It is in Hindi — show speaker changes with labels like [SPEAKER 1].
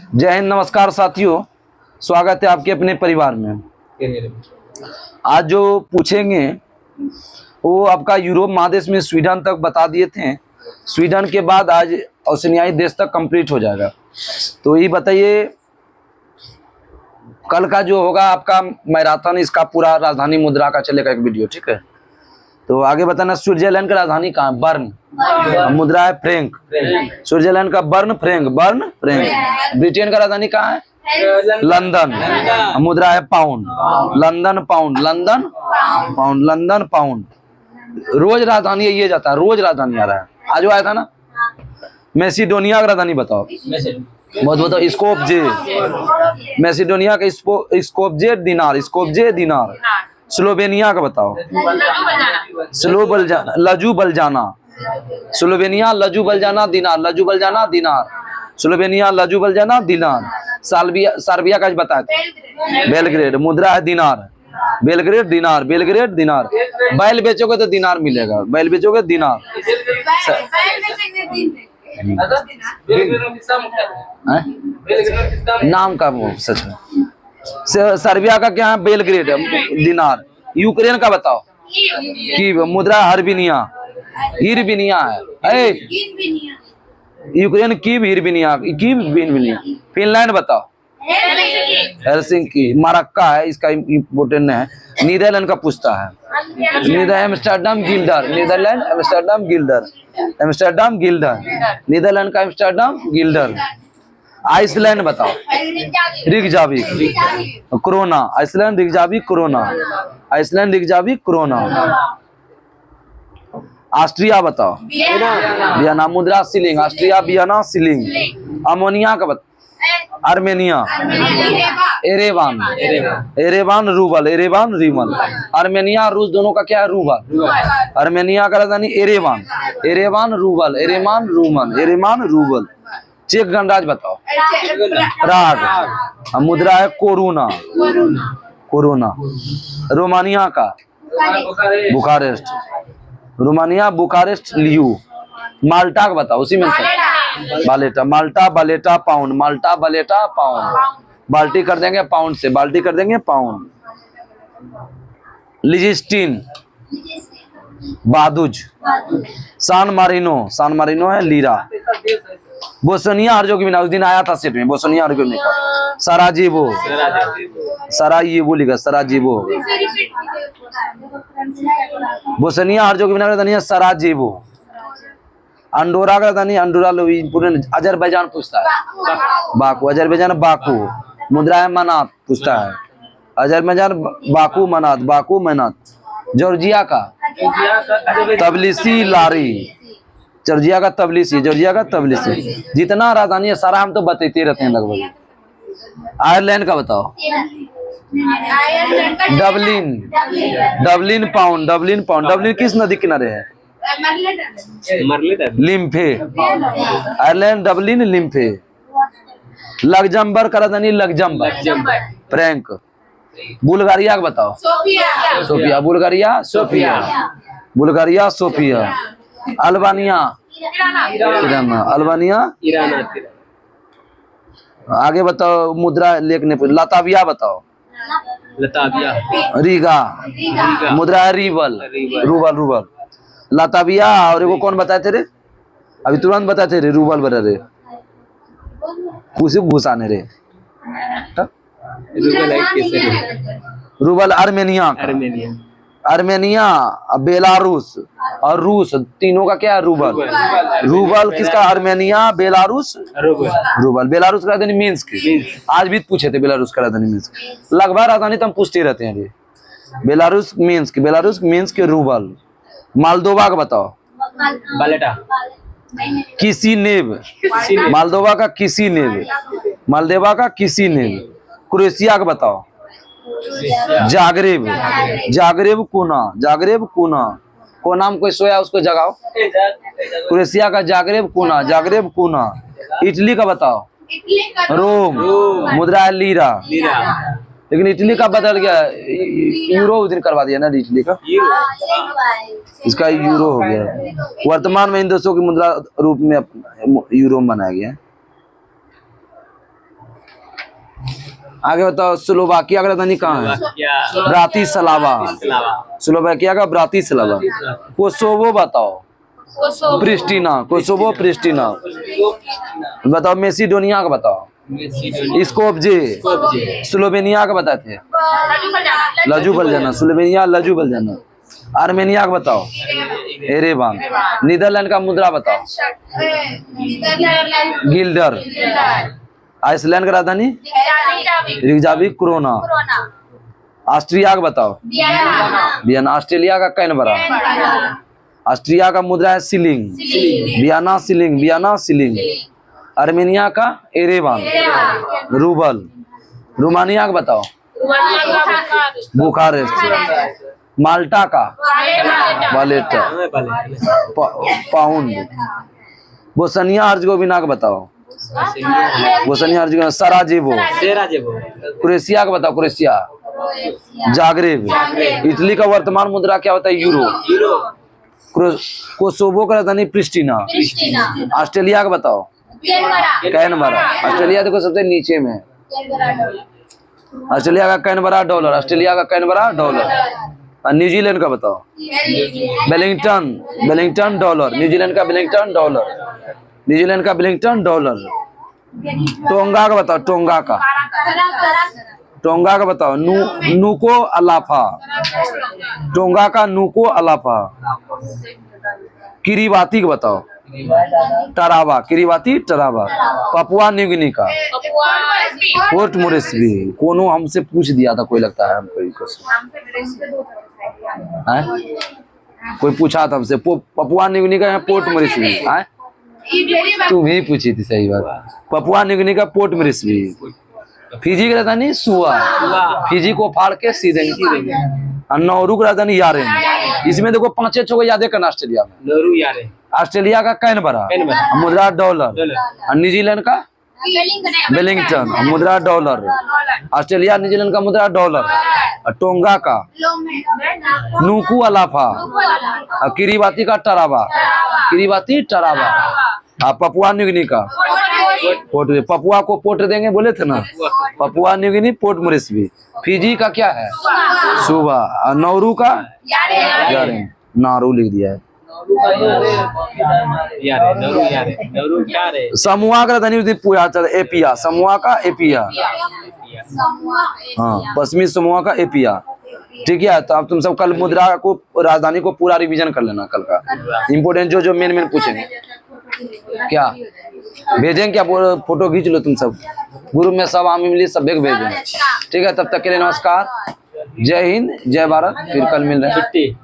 [SPEAKER 1] जय हिंद, नमस्कार साथियों, स्वागत है आपके अपने परिवार में। आज जो पूछेंगे वो आपका यूरोप महादेश में स्वीडन तक बता दिए थे। स्वीडन के बाद आज ओशिनियाई देश तक कंप्लीट हो जाएगा। तो ये बताइए, कल का जो होगा आपका मैराथन, इसका पूरा राजधानी मुद्रा का चलेगा एक वीडियो, ठीक है। तो आगे बताना, स्विट्जरलैंड का राजधानी कहाँ है? बर्न। मुद्रा है फ्रैंक। स्विट्जरलैंड का Bern franc, Bern franc. Britain का राजधानी कहाँ है? लंदन। मुद्रा है pound. London pound, London pound, London pound. रोज राजधानी ये जाता है, रोज राजधानी आ रहा है। आज वो आया था ना। मैसिडोनिया का राजधानी बताओ। बहुत बताओ। स्कोपजे। मैसिडोनिया का स्कोपजे दिनार, स्कोपजे दिनार। स्लोवेनिया का बताओ। लजू बलजाना। स्लोवेनिया लजू बलजाना दिनार, लजू बलजाना दिनार। स्लोवेनिया लजू बलजाना दिनार। सर्बिया का बताया था, बेलग्रेड। मुद्रा है दिनार। बेलग्रेड दिनार, बेलग्रेड दिनार। बैल बेचोगे तो दिनार मिलेगा, बैल बेचोगे दिनार। नाम का वो सच में। सर्बिया का क्या है? बेलग्रेड दिनार। यूक्रेन का बताओ। की मुद्रा हर्बिनिया, हिरबिनिया है। यूक्रेन की हिरबिनिया, की हिरबिनिया। फिनलैंड बताओ। हेलसिंकी। मरक्का है, इसका इम्पोर्टेंट है। नीदरलैंड का पूछता है। Amsterdam guilder, Netherland Amsterdam guilder, Amsterdam guilder. Netherland का एम्स्टर्डम गिल्डर। आइसलैंड बताओ। Reykjavik corona. Iceland Reykjavik corona, Iceland Reykjavik corona. Austria बताओ। वियना। मुद्रा shilling. Austria Vienna shilling. Ammonia का बताओ। Armenia. Yerevan, Yerevan rouble, Yerevan रीमल। आर्मेनिया रूस दोनों का क्या है? रूबल। आर्मेनिया का राजधानी एरेवान, एरेवान रूबल, एरेमान रूमन, एरेमान रूबल। चेक गणराज्य बताओ। प्राग। मुद्रा है कोरोना, कोरोना। रोमानिया का Bucharest, Romania Bucharest leu. Malta का बताओ, उसी में से बालेटा। माल्टा बालेटा पाउंड, माल्टा बालेटा पाउंड। बाल्टी कर देंगे पाउंड से, बाल्टी कर देंगे पाउंड। लिजिस्टीन बादुज। सान मारिनो, सान मारिनो है लीरा। बोस्निया हर्जेगोविना, उस दिन आया था सेट में, बोस्निया हर्जेगोविना का। सराजेवो, सरायेवो लिखा, सराजेवो। बोस्निया हर्जेगोविना का राजधानी है सराजेवो। अंडोरा का राजधानी अंडोरा। अजरबैजान पूछता है। बाकू। Azerbaijan Baku. मुद्रा है मनात पूछता है। अजरबैजान बाकू मनात, बाकू मनात। जॉर्जिया का तबलिसी लारी, जॉर्जिया का तबलिसी, जॉर्जिया का तबलिसी। जितना राजधानी है सारा हम तो बताते रहते हैं लगभग। आयरलैंड का बताओ। Dublin, Dublin pound, Dublin pound. Dublin किस नदी किनारे है? Liffey. Ireland Dublin Liffey. Luxembourg का राजधानी लग्जमबर्ग, फ्रैंक। बुल्गारिया का बताओ। Sofia. Bulgaria Sofia, Bulgaria Sofia. Albania, Albania. आगे बताओ। मुद्रा लेखने पर लताविया बताओ। लताविया। रीगा। मुद्रा है रीबल, रूबल, रूबल। लताविया। और वो कौन बताए थे रे? अभी तुरंत बताए थे रे, रूबल बता रे। उसी घुसाने रे। रूबल आर्मेनिया, आर्मेनिया, बेलारूस और रूस, तीनों का क्या है? रूबल। रूबल किसका? Armenia, Belarus, rouble. बेलारूस का राजधानी मिन्स्क। आज भी पूछे थे बेलारूस का राजधानी मिन्स्क। लगभग राजधानी तो हम पूछते रहते हैं ये। Belarus Minsk, Belarus Minsk, rouble. Moldova का बताओ। बालेटा। किसीनेव। मालदोवा का किसीनेव, मालदेवा का किसीनेव। क्रोएशिया का बताओ। जागरेब, जागरेब कोना, जागरेब कोना। को नाम कोई सोया उसको जगाओ। क्रोएशिया का जागरेब कोना, जागरेब कोना। इटली का बताओ। रोम। मुद्रा है लीरा। लेकिन इटली का बदल गया, यूरो उस दिन करवा दिया ना इटली का, इसका यूरो हो गया। वर्तमान में इन देशों की मुद्रा रूप में यूरो बनाया गया। आगे बताओ स्लोवाकिया का राजधानी कहाँ है? ब्रातिस्लावा। स्लोवाकिया का ब्रातिस्लावा। कोसोवो बताओ। प्रिस्टिना। Kosovo Pristina. बताओ मेसिडोनिया का बताओ। स्कोपजे। स्लोवेनिया का बताते हैं लजू बलजाना। स्लोवेनिया लजू बलजाना। आर्मेनिया का बताओ एरेवान। नीदरलैंड का मुद्रा बताओ। गिल्डर। आइसलैंड का राजधानी रिकजाविक। क्रोना। ऑस्ट्रिया का बताओ वियना। ऑस्ट्रेलिया का कैनबरा। ऑस्ट्रिया का मुद्रा है ceiling. Vienna ceiling. Vienna ceiling. Armenia का एरेवान। रूबल। रोमानिया का बताओ बुखारेस्ट। माल्टा का वालेटा। पाउंड। बोस्निया हर्जेगोविना का बताओ। Bosnia Herzegovina सराजेवो। क्रोएशिया का बताओ। Croatia Zagreb. इटली का वर्तमान मुद्रा क्या होता है? यूरो। कोसोवो का राजधानी प्रिस्टिना। ऑस्ट्रेलिया का बताओ कैनबरा। ऑस्ट्रेलिया देखो सबसे नीचे में। ऑस्ट्रेलिया का कैनबरा डॉलर। ऑस्ट्रेलिया का कैनबरा डॉलर। और न्यूजीलैंड का बताओ वेलिंगटन। Wellington dollar. न्यूजीलैंड का वेलिंगटन डॉलर। न्यूजीलैंड का वेलिंगटन डॉलर। टोंगा का बताओ। टोंगा का। टोंगा का बताओ नूको अलाफा। टोंगा का नूको अलाफा। किरीबाती का बताओ टरावा। किरीबाती टरावा। पपुआ न्यू गिनी का पोर्ट मोरेस्बी। कोनो हमसे पूछ दिया था कोई लगता है हमको कोई पूछा था हमसे पपुआ न्यू गिनी का पोर्ट मोरेस्बी। तुम ही पूछी थी सही बात। पपुआ न्यू गिनी का पोर्ट मोरेस्बी। फिजी की राजधानी सुआ। फिजी को फाड़ के सीधे और नौरू की राजधानी यारेन। इसमें देखो 5-6 को याद करना। ऑस्ट्रेलिया में ऑस्ट्रेलिया का कैनबरा मुद्रा डॉलर। और न्यूजीलैंड का वेलिंगटन मुद्रा डॉलर। ऑस्ट्रेलिया न्यूजीलैंड का मुद्रा डॉलर। और टोंगा का नूकू अलाफा। और किरीबाती का टरावा। किरीबाती टरावा। और पपुआ न्यू गिनी का पोर्ट। पपुआ को पोर्ट देंगे बोले थे ना। Papua New Guinea port Moresby. Fiji का क्या है? सुबह। और नौरू का यारेन। नारू लिख दिया है। समूह का राजधानी उस दिन पूरा एपिया। समूह का एपिया। हाँ पश्चिमी समूह का एपिया। ठीक है तो अब तुम सब कल मुद्रा को राजधानी को पूरा रिवीजन कर लेना कल का। इम्पोर्टेंट जो मेन पूछेंगे क्या भेजेंगे क्या फोटो खींच लो तुम सब ग्रुप में सब आम इमली सब भेजें। ठीक है तब तक के लिए नमस्कार। जय हिंद जय भारत। फिर कल मिल रहे हैं।